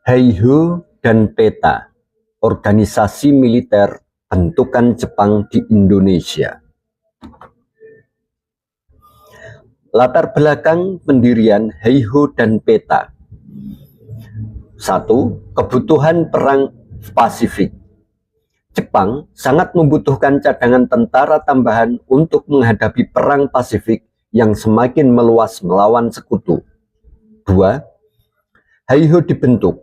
Heiho dan Peta, organisasi militer bentukan Jepang di Indonesia. Latar belakang pendirian Heiho dan Peta. 1. Kebutuhan perang Pasifik. Jepang sangat membutuhkan cadangan tentara tambahan untuk menghadapi perang Pasifik yang semakin meluas melawan sekutu. 2. Heiho dibentuk.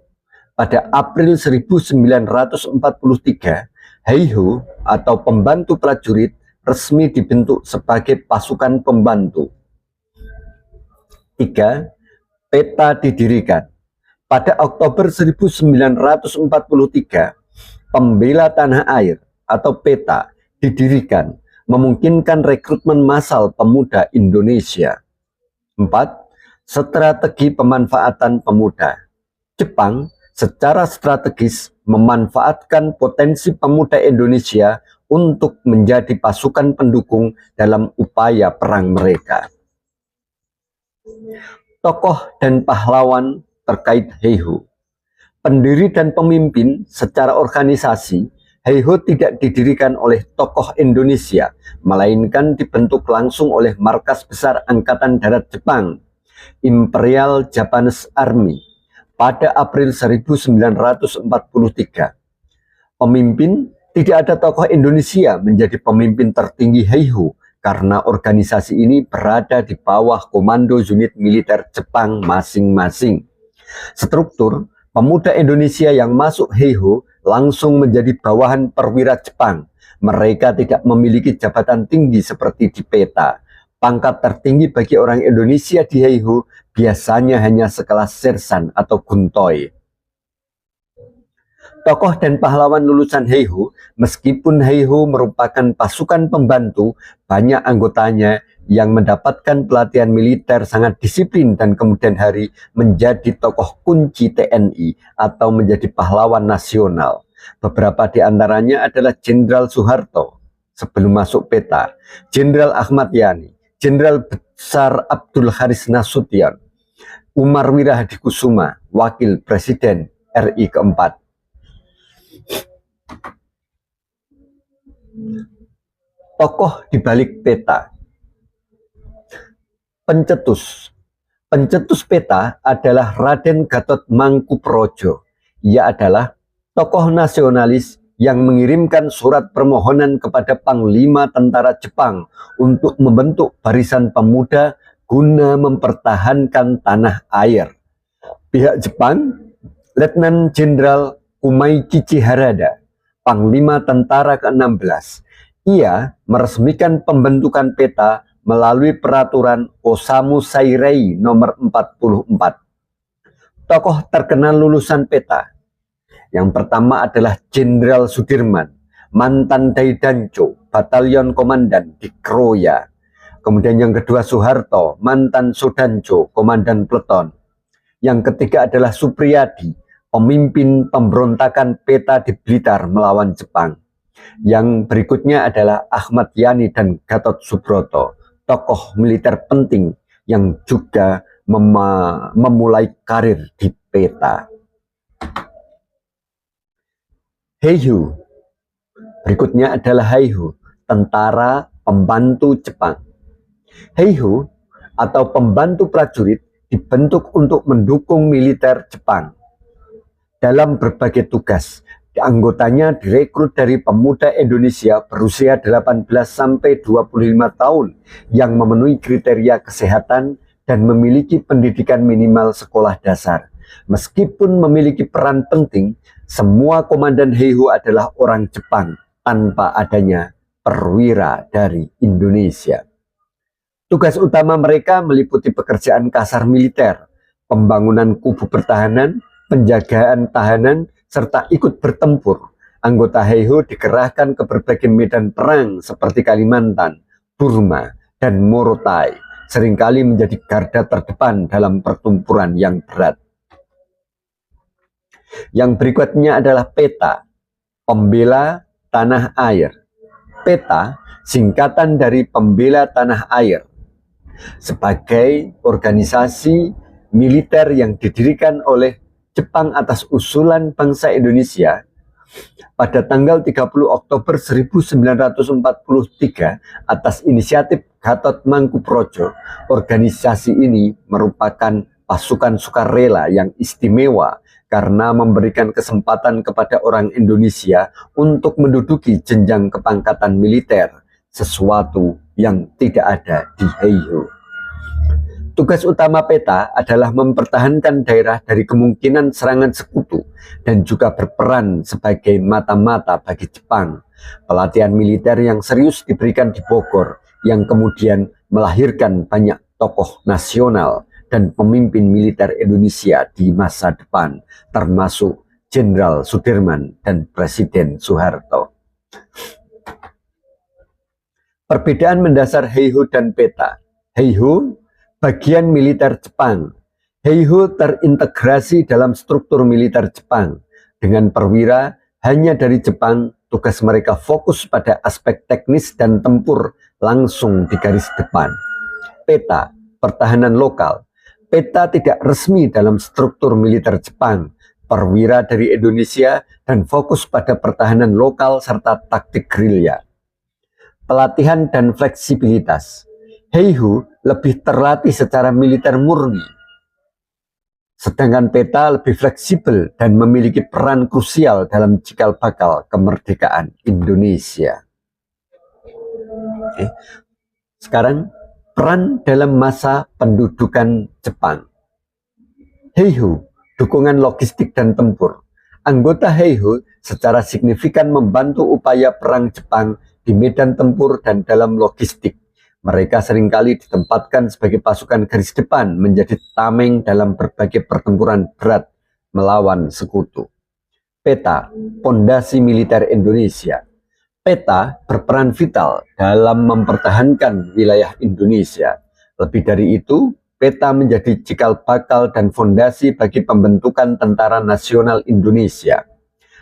Pada April 1943, Heiho atau pembantu prajurit resmi dibentuk sebagai pasukan pembantu. 3. Peta didirikan. Pada Oktober 1943, Pembela Tanah Air atau Peta didirikan, memungkinkan rekrutmen massal pemuda Indonesia. 4. Strategi pemanfaatan pemuda. Jepang secara strategis memanfaatkan potensi pemuda Indonesia untuk menjadi pasukan pendukung dalam upaya perang mereka. Tokoh dan pahlawan terkait Heiho. Pendiri dan pemimpin secara organisasi, Heiho tidak didirikan oleh tokoh Indonesia, melainkan dibentuk langsung oleh Markas Besar Angkatan Darat Jepang, Imperial Japanese Army, pada April 1943. Pemimpin, tidak ada tokoh Indonesia menjadi pemimpin tertinggi Heiho karena organisasi ini berada di bawah komando unit militer Jepang masing-masing. Struktur pemuda Indonesia yang masuk Heiho langsung menjadi bawahan perwira Jepang. Mereka tidak memiliki jabatan tinggi seperti di Peta. Pangkat tertinggi bagi orang Indonesia di Heiho biasanya hanya sekelas sersan atau guntoy. Tokoh dan pahlawan lulusan Heiho, meskipun Heiho merupakan pasukan pembantu, banyak anggotanya yang mendapatkan pelatihan militer sangat disiplin dan kemudian hari menjadi tokoh kunci TNI atau menjadi pahlawan nasional. Beberapa di antaranya adalah Jenderal Soeharto sebelum masuk Peta, Jenderal Ahmad Yani, Jenderal Besar Abdul Haris Nasution, Umar Wirahadikusuma, Wakil Presiden RI keempat. Tokoh di balik Peta. Pencetus. Pencetus Peta adalah Raden Gatot Mangkuprojo. Ia adalah tokoh nasionalis yang mengirimkan surat permohonan kepada Panglima Tentara Jepang untuk membentuk barisan pemuda guna mempertahankan tanah air. Pihak Jepang, Letnan Jenderal Kumaikichi Harada, Panglima Tentara ke-16. Ia meresmikan pembentukan Peta melalui peraturan Osamu Sairei nomor 44. Tokoh terkenal lulusan Peta. Yang pertama adalah Jenderal Sudirman, mantan Daidancho, batalion komandan di Kroya. Kemudian yang kedua Soeharto, mantan Sodancho, komandan peleton. Yang ketiga adalah Supriyadi, pemimpin pemberontakan Peta di Blitar melawan Jepang. Yang berikutnya adalah Ahmad Yani dan Gatot Subroto, tokoh militer penting yang juga memulai karir di Peta. Heiho. Berikutnya adalah Heiho, tentara pembantu Jepang. Heiho atau pembantu prajurit dibentuk untuk mendukung militer Jepang dalam berbagai tugas. Anggotanya direkrut dari pemuda Indonesia berusia 18 sampai 25 tahun yang memenuhi kriteria kesehatan dan memiliki pendidikan minimal sekolah dasar. Meskipun memiliki peran penting, semua komandan Heiho adalah orang Jepang tanpa adanya perwira dari Indonesia. Tugas utama mereka meliputi pekerjaan kasar militer, pembangunan kubu pertahanan, penjagaan tahanan, serta ikut bertempur. Anggota Heiho dikerahkan ke berbagai medan perang seperti Kalimantan, Burma, dan Morotai, seringkali menjadi garda terdepan dalam pertempuran yang berat. Yang berikutnya adalah Peta, Pembela Tanah Air. Peta singkatan dari Pembela Tanah Air, sebagai organisasi militer yang didirikan oleh Jepang atas usulan bangsa Indonesia pada tanggal 30 Oktober 1943 atas inisiatif Gatot Mangkuprojo. Organisasi ini merupakan pasukan sukarela yang istimewa karena memberikan kesempatan kepada orang Indonesia untuk menduduki jenjang kepangkatan militer, sesuatu yang tidak ada di Heiho. Tugas utama PETA adalah mempertahankan daerah dari kemungkinan serangan sekutu dan juga berperan sebagai mata-mata bagi Jepang. Pelatihan militer yang serius diberikan di Bogor yang kemudian melahirkan banyak tokoh nasional dan pemimpin militer Indonesia di masa depan, termasuk Jenderal Sudirman dan Presiden Soeharto. Perbedaan mendasar Heiho dan PETA. Heiho bagian militer Jepang. Heiho terintegrasi dalam struktur militer Jepang. Dengan perwira hanya dari Jepang, tugas mereka fokus pada aspek teknis dan tempur langsung di garis depan. PETA, pertahanan lokal. PETA tidak resmi dalam struktur militer Jepang. Perwira dari Indonesia dan fokus pada pertahanan lokal serta taktik gerilya. Pelatihan dan fleksibilitas. Heiho lebih terlatih secara militer murni, sedangkan PETA lebih fleksibel dan memiliki peran krusial dalam cikal bakal kemerdekaan Indonesia. Sekarang, peran dalam masa pendudukan Jepang. Heiho, dukungan logistik dan tempur. Anggota Heiho secara signifikan membantu upaya perang Jepang di medan tempur dan dalam logistik. Mereka seringkali ditempatkan sebagai pasukan garis depan menjadi tameng dalam berbagai pertempuran berat melawan sekutu. PETA, Pondasi Militer Indonesia. PETA berperan vital dalam mempertahankan wilayah Indonesia. Lebih dari itu, PETA menjadi cikal bakal dan fondasi bagi pembentukan Tentara Nasional Indonesia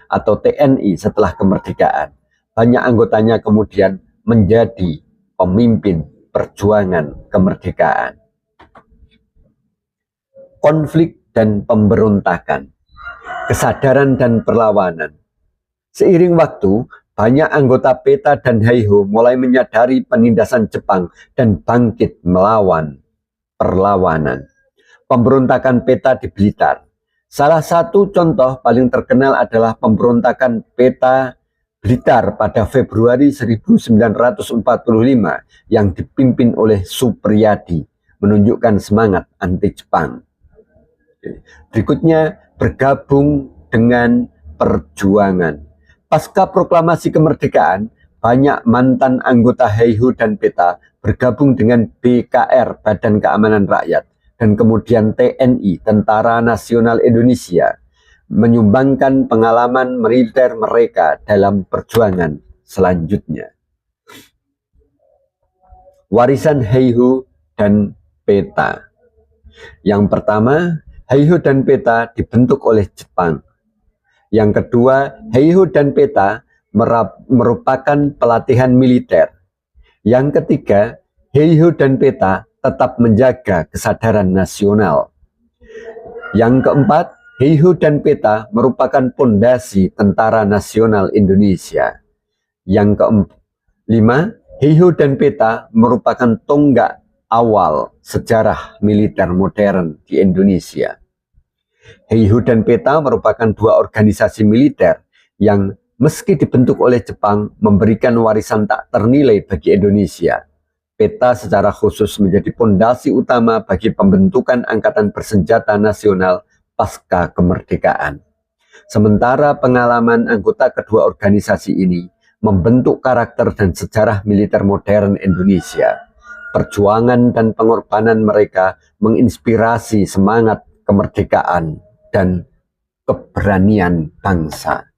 atau TNI setelah kemerdekaan. Banyak anggotanya kemudian menjadi pemimpin perjuangan kemerdekaan. Konflik dan pemberontakan, kesadaran dan perlawanan. Seiring waktu, banyak anggota PETA dan Heiho mulai menyadari penindasan Jepang dan bangkit melawan perlawanan. Pemberontakan PETA di Blitar. Salah satu contoh paling terkenal adalah pemberontakan PETA Blitar pada Februari 1945 yang dipimpin oleh Supriyadi, menunjukkan semangat anti-Jepang. Berikutnya, bergabung dengan perjuangan. Pasca proklamasi kemerdekaan, banyak mantan anggota Heiho dan PETA bergabung dengan BKR, Badan Keamanan Rakyat, dan kemudian TNI, Tentara Nasional Indonesia, menyumbangkan pengalaman militer mereka dalam perjuangan selanjutnya. Warisan Heiho dan PETA. Yang pertama, Heiho dan PETA dibentuk oleh Jepang. Yang kedua, Heiho dan PETA merupakan pelatihan militer. Yang ketiga, Heiho dan PETA tetap menjaga kesadaran nasional. Yang keempat, Heiho dan PETA merupakan pondasi Tentara Nasional Indonesia. Yang kelima, Heiho dan PETA merupakan tonggak awal sejarah militer modern di Indonesia. Heiho dan PETA merupakan dua organisasi militer yang meski dibentuk oleh Jepang memberikan warisan tak ternilai bagi Indonesia. PETA secara khusus menjadi pondasi utama bagi pembentukan angkatan bersenjata nasional pasca kemerdekaan. Sementara pengalaman anggota kedua organisasi ini membentuk karakter dan sejarah militer modern Indonesia. Perjuangan dan pengorbanan mereka menginspirasi semangat kemerdekaan dan keberanian bangsa.